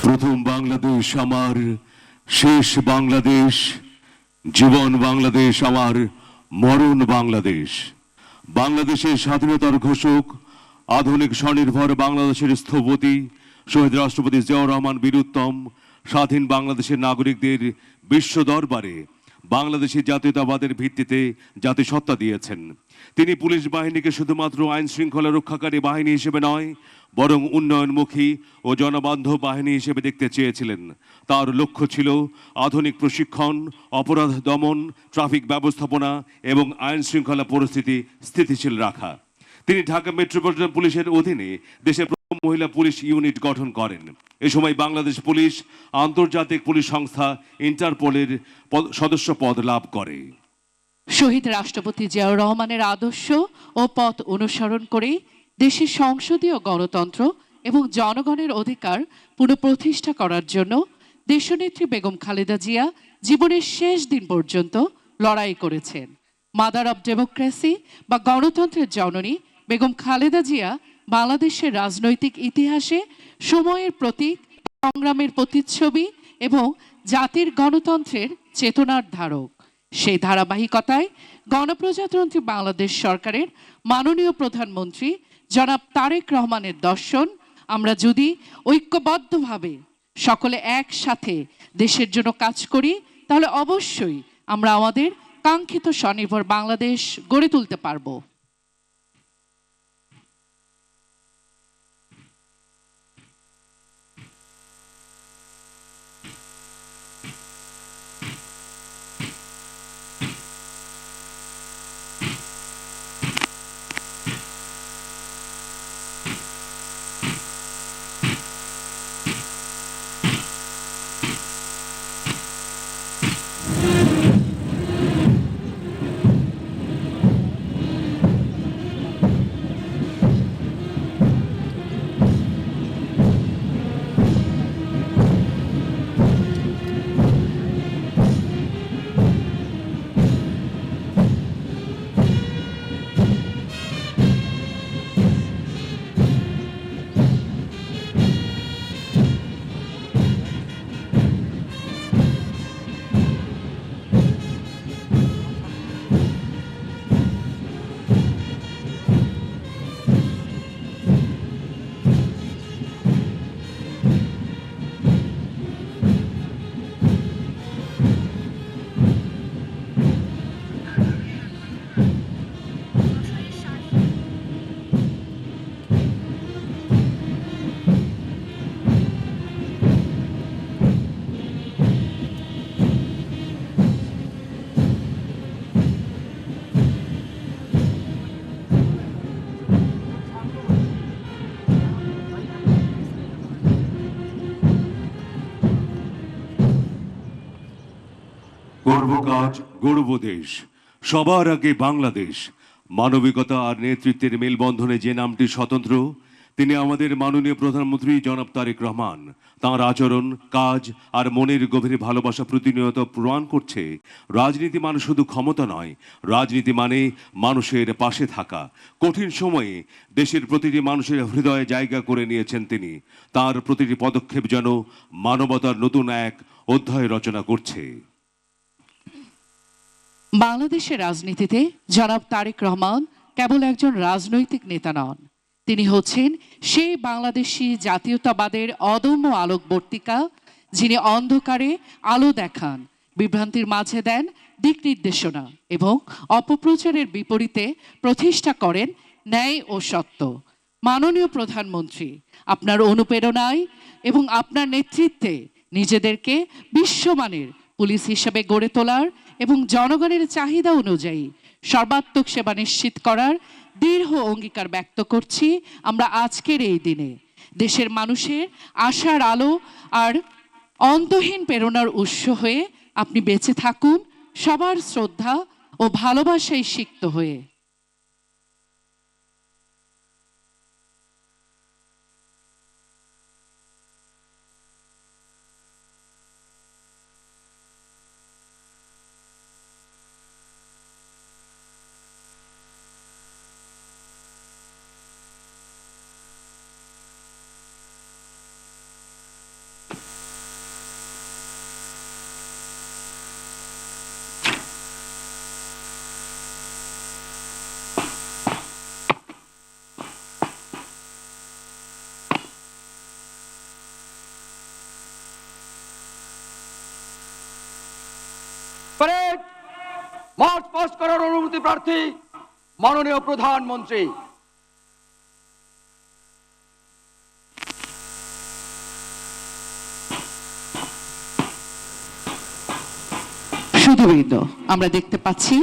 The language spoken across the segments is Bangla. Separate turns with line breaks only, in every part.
প্রথম বাংলাদেশ আমার, শেষ বাংলাদেশ, জীবন বাংলাদেশ আমার, মরণ বাংলাদেশ। বাংলাদেশের স্বাধীনতার ঘোষক, আধুনিক স্বনির্ভর বাংলাদেশের স্থপতি শহীদ রাষ্ট্রপতি জিয়াউর রহমান বীরুত্তম স্বাধীন বাংলাদেশের নাগরিকদের বিশ্ব দরবারে বাংলাদেশের জাতীয়তাবাদের ভিত্তিতে জাতিসত্তা দিয়েছেন। তিনি পুলিশ বাহিনীকে শুধুমাত্র আইন শৃঙ্খলা রক্ষাকারী বাহিনী হিসেবে নয়, বরং উন্নয়নমুখী ও জনবান্ধব বাহিনী হিসেবে দেখতে চেয়েছিলেন। তার লক্ষ্য ছিল আধুনিক প্রশিক্ষণ, অপরাধ দমন, ট্রাফিক ব্যবস্থাপনা এবং আইন শৃঙ্খলা পরিস্থিতি স্থিতিশীল রাখা। তিনি ঢাকা মেট্রোপলিটন পুলিশের অধীনে দেশের প্রথম মহিলা পুলিশ ইউনিট গঠন করেন। এ সময় বাংলাদেশ পুলিশ আন্তর্জাতিক পুলিশ সংস্থা ইন্টারপোলের সদস্য পদ লাভ করে।
শহীদ রাষ্ট্রপতি জিয়াউর রহমানের আদর্শ ও পথ অনুসরণ করে দেশের সংসদীয় গণতন্ত্র এবং জনগণের অধিকার পুনঃপ্রতিষ্ঠা করার জন্য দেশনেত্রী বেগম খালেদা জিয়া জীবনের শেষ দিন পর্যন্ত লড়াই করেছেন। মাদার অব ডেমোক্রেসি বা গণতন্ত্রের জননী বেগম খালেদা জিয়া বাংলাদেশের রাজনৈতিক ইতিহাসে সময়ের প্রতীক, সংগ্রামের প্রতিচ্ছবি এবং জাতির গণতন্ত্রের চেতনার ধারক। সেই ধারাবাহিকতায় গণপ্রজাতন্ত্রী বাংলাদেশ সরকারের মাননীয় প্রধানমন্ত্রী জনাব তারেক রহমানের দর্শন, আমরা যদি ঐক্যবদ্ধভাবে সকলে একসাথে দেশের জন্য কাজ করি, তাহলে অবশ্যই আমরা আমাদের কাঙ্ক্ষিত স্বনির্ভর বাংলাদেশ গড়ে তুলতে পারব।
গর্ব কাজ, গর্ব দেশ, সবার আগে বাংলাদেশ। মানবিকতা আর নেতৃত্বের মেলবন্ধনে যে নামটি স্বতন্ত্র, তিনি আমাদের মাননীয় প্রধানমন্ত্রী জনাব তারেক রহমান। তাঁর আচরণ, কাজ আর মনের গভীরে ভালোবাসা প্রতিনিয়ত প্রমাণ করছে রাজনীতি মানে শুধু ক্ষমতা নয়, রাজনীতি মানে মানুষের পাশে থাকা। কঠিন সময়ে দেশের প্রতিটি মানুষের হৃদয়ে জায়গা করে নিয়েছেন তিনি। তার প্রতিটি পদক্ষেপ যেন মানবতার নতুন এক অধ্যায় রচনা করছে।
বাংলাদেশের রাজনীতিতে জনাব তারেক রহমান কেবল একজন রাজনৈতিক নেতা নন, তিনি হচ্ছেন সেই বাংলাদেশি জাতীয়তাবাদের অদম্য আলোকবর্তিকা, যিনি অন্ধকারে আলো দেখান, বিভ্রান্তির মাঝে দেন দিক নির্দেশনা এবং অপপ্রচারের বিপরীতে প্রতিষ্ঠা করেন ন্যায় ও সত্য। মাননীয় প্রধানমন্ত্রী, আপনার অনুপ্রেরণায় এবং আপনার নেতৃত্বে নিজেদেরকে বিশ্বমানের পুলিশ হিসেবে গড়ে তোলার এবং জনগণের চাহিদা অনুযায়ী সর্বাত্মক সেবা নিশ্চিত করার দৃঢ় অঙ্গীকার ব্যক্ত করছি। আমরা আজকের এই দিনে দেশের মানুষের আশার আলো আর অন্তহীন প্রেরণার উৎস হয়ে আপনি বেঁচে থাকুন, সবার শ্রদ্ধা ও ভালোবাসায় সিক্ত হয়ে।
মার্চ পাস্ট করার অনুমতি প্রার্থী মাননীয় প্রধানমন্ত্রী।
শুধুবৃন্দ, আমরা দেখতে পাচ্ছি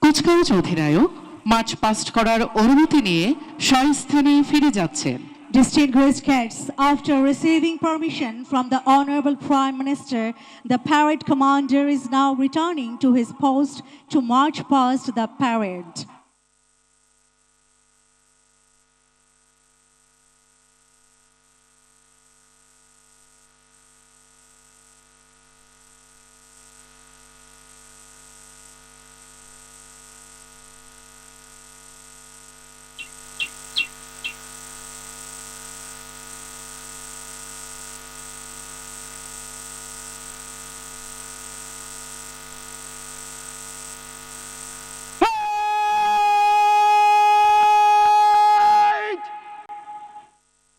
কুচকাওয়াজ অধিনায়ক মার্চ পাস্ট করার অনুমতি নিয়ে স্বস্থানে ফিরে যাচ্ছেন।
Distinguished guests, after receiving permission from the Honorable Prime Minister, the parade commander is now returning to his post to march past the parade.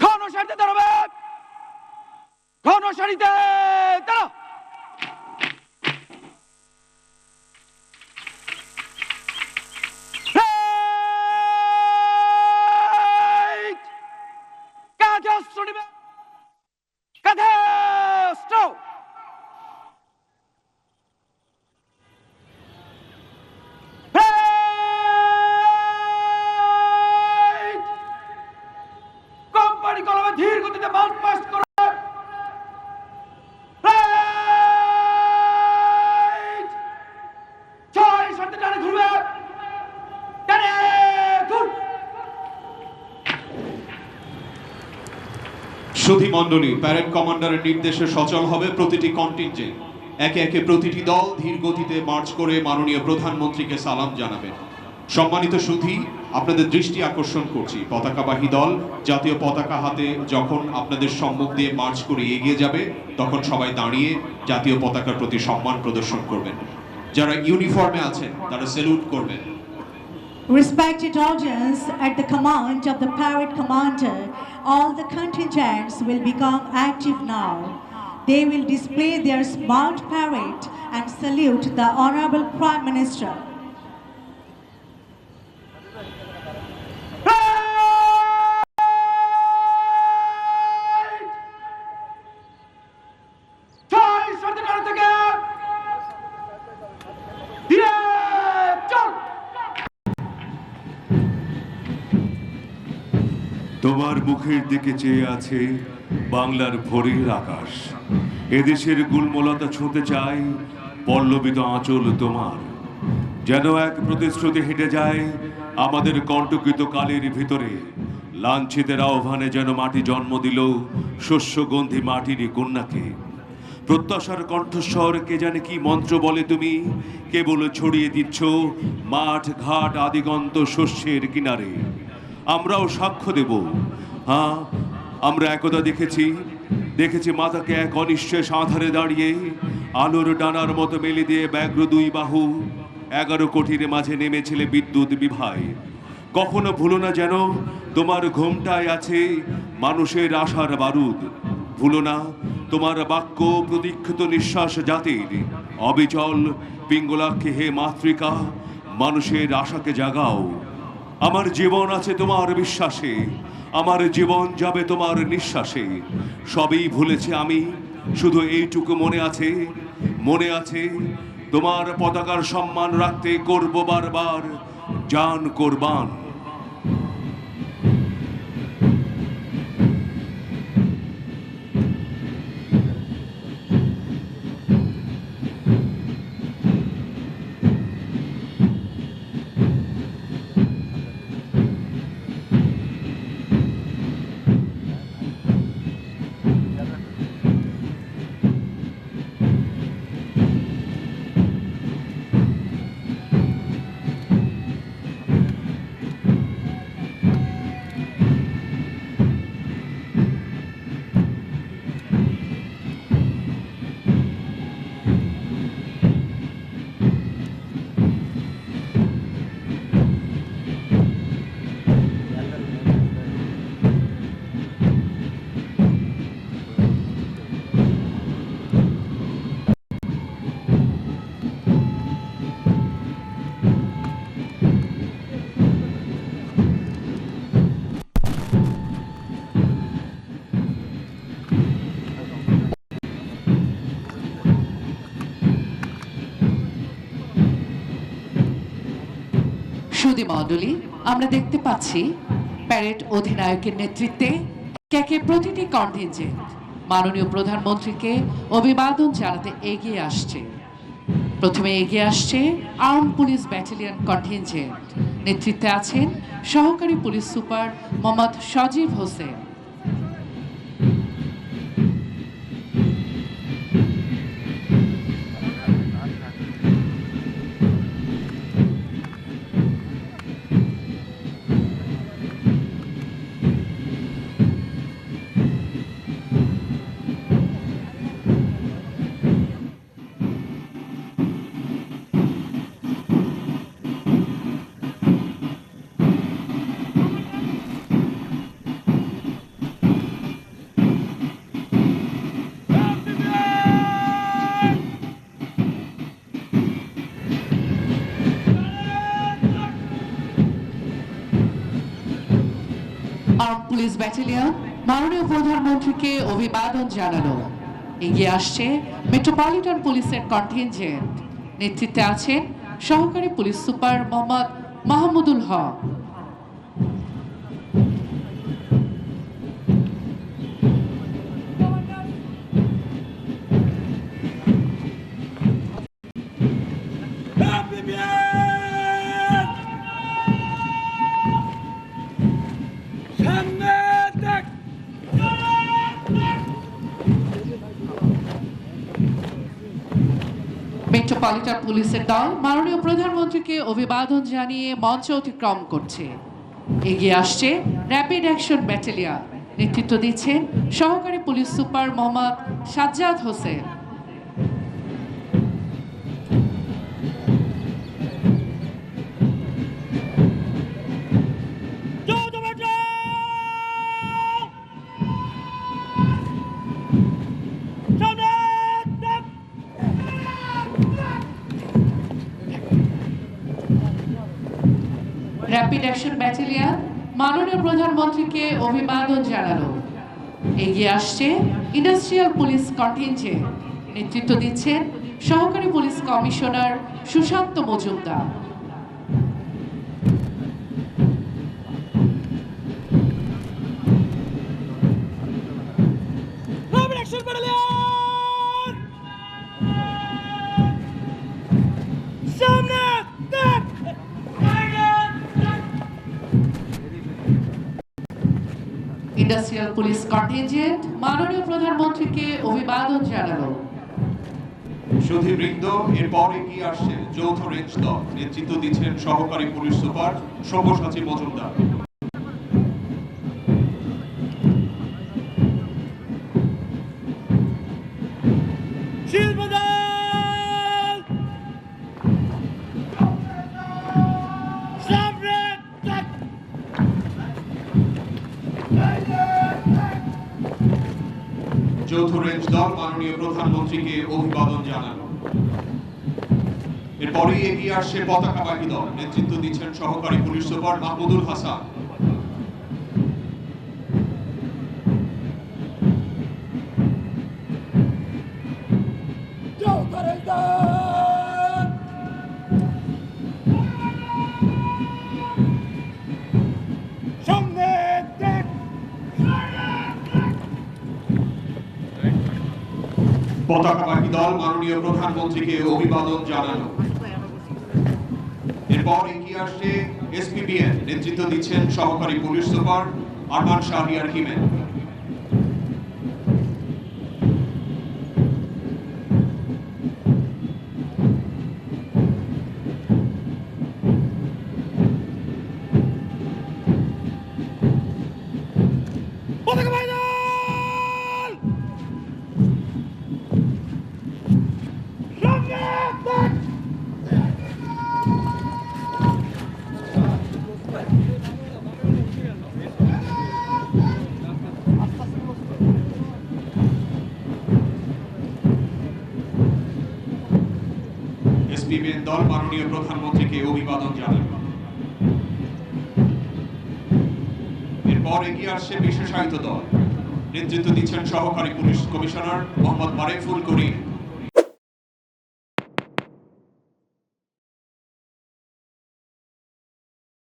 ঘন সারিতে দাঁড়াবে, ঘন সারিতে দাঁড়া। কাঁধে অস্ত্র নিবে, কাঁধে অস্ত্র। কোম্পানি কলমে ধীর গতিতে মার্চ পাস্ট করে। ছয় সাথে টানে ঘুরবে, টানে ঘুর।
সুধী মণ্ডলী, প্যারেড কমান্ডারের নির্দেশে সচল হবে প্রতিটি কন্টিনজেন্ট। একে একে প্রতিটি দল ধীর গতিতে মার্চ করে মাননীয় প্রধানমন্ত্রীকে সালাম জানাবেন। সম্মানিত সুধী, আপনাদের দৃষ্টি আকর্ষণ করছি, পতাকাবাহী দল জাতীয় পতাকা হাতে যখন আপনাদের সম্মুখ দিয়ে মার্চ করে এগিয়ে যাবে, তখন সবাই দাঁড়িয়ে জাতীয় পতাকার প্রতি সম্মান প্রদর্শন করবেন। যারা ইউনিফর্মে আছেন তারা স্যালুট করবেন।
Respected audience, at the command of the parade commander, all the contingents will become active now. They will display their smart parade and salute the Honorable Prime Minister.
ছয় সাথে টানে থেকে ধীরে চল।
তোমার মুখের দিকে চেয়ে আছে বাংলার ভোরের আকাশ। এদেশের গুলমলতা ছুঁতে চায় পল্লবিত আঁচল তোমার। যেন এক প্রতিশ্রুতি হেঁটে যায় আমাদের কণ্টকিত কালের ভিতরে। লাঞ্ছিতের আহ্বানে যেন মাটি জন্ম দিল শস্যগন্ধি মাটির কন্যাকে। প্রত্যাশার কণ্ঠস্বর কে জানে কি মন্ত্র বলে তুমি, কেবল ছড়িয়ে দিচ্ছ মাঠ ঘাট আদিগন্ত শস্যের কিনারে। আমরাও সাক্ষ্য দেব, হ্যাঁ, আমরা একদা দেখেছি মাতাকে এক অনিশ্চয় আঁধারে দাঁড়িয়ে আলোর ডানার মতো মেলে দিয়ে ব্যগ্র দুই বাহু 11 কোটির মাঝে নেমেছিলে বিদ্যুৎ বিভায়। কখনো ভুলো না যেন তোমার ঘোমটায় আছে মানুষের আশার বারুদ। ভুলো না তোমার বাক্য প্রতীক্ষিত নিঃশ্বাস জাতির অবিচল পিঙ্গলাক্ষে। হে মাতৃকা, মানুষের আশাকে জাগাও। আমার জীবন আছে তোমার বিশ্বাসে, আমার জীবন যাবে তোমার নিঃশ্বাসে। সবই ভুলেছি আমি, শুধু এইটুকু মনে আছে তোমার পতাকার সম্মান রাখতে করব বারবার জান কোরবান।
সুধী মণ্ডলী, আমরা দেখতে পাচ্ছি প্যারেড অধিনায়কের নেতৃত্বে একে প্রতিটি কন্টিনজেন্ট মাননীয় প্রধানমন্ত্রীকে অভিবাদন জানাতে এগিয়ে আসছে। প্রথমে এগিয়ে আসছে আর্ম পুলিশ ব্যাটালিয়ন কন্টিনজেন্ট, নেতৃত্বে আছেন সহকারী পুলিশ সুপার মোহাম্মদ সজীব হোসেন। আর্ম পুলিশ ব্যাটালিয়ন মাননীয় প্রধানমন্ত্রীকে অভিবাদন জানালো। এগিয়ে আসছে মেট্রোপলিটন পুলিশের কন্টিনজেন্ট, নেতৃত্বে আছেন সহকারী police super Mohammad Mahmudul Haque. Metropolitan পুলিশের দল মাননীয় প্রধানমন্ত্রীকে অভিবাদন জানিয়ে মঞ্চ অতিক্রম করছে। এগিয়ে আসছে র্যাপিড অ্যাকশন ব্যাটালিয়ন, নেতৃত্ব দিচ্ছেন সহকারী police super Mohammad Sajjad Hossain. Rapid action battalion মাননীয় প্রধানমন্ত্রীকে অভিবাদন জানালো। এগিয়ে আসছে ইন্ডাস্ট্রিয়াল পুলিশ কন্টিনজেন্ট, নেতৃত্ব দিচ্ছেন সহকারী police commissioner Sushanta Majumdar. Industrial police contingent মাননীয় প্রধানমন্ত্রীকে অভিবাদন জানালো।
সুধীবৃন্দ, এরপর এগিয়ে আসছে যৌথ রেঞ্জ দল, নেতৃত্ব দিচ্ছেন সহকারী পুলিশ সুপার সব্যসাচী মজুমদার। যৌথ রেঞ্জ দল মাননীয় প্রধানমন্ত্রীকে অভিবাদন জানানো। এরপরই এগিয়ে আসছে পতাকাবাহী দল, নেতৃত্ব দিচ্ছেন সহকারী পুলিশ সুপার মাহমুদুল হাসান। পতাকাবাহী দল মাননীয় প্রধানমন্ত্রীকে অভিবাদন জানানো। এরপর এগিয়ে আসছে এসপিবিএন, নেতৃত্ব দিচ্ছেন সহকারী পুলিশ সুপার আরমান শাহরিয়ার হিমেন। এসপিবিএন দল মাননীয় প্রধানমন্ত্রীকে অভিবাদন জানান। এরপর এগিয়ে আসছে বিশেষায়িত দল, নেতৃত্ব দিচ্ছেন সহকারী পুলিশ কমিশনার মোহাম্মদ মারেফুল করিম।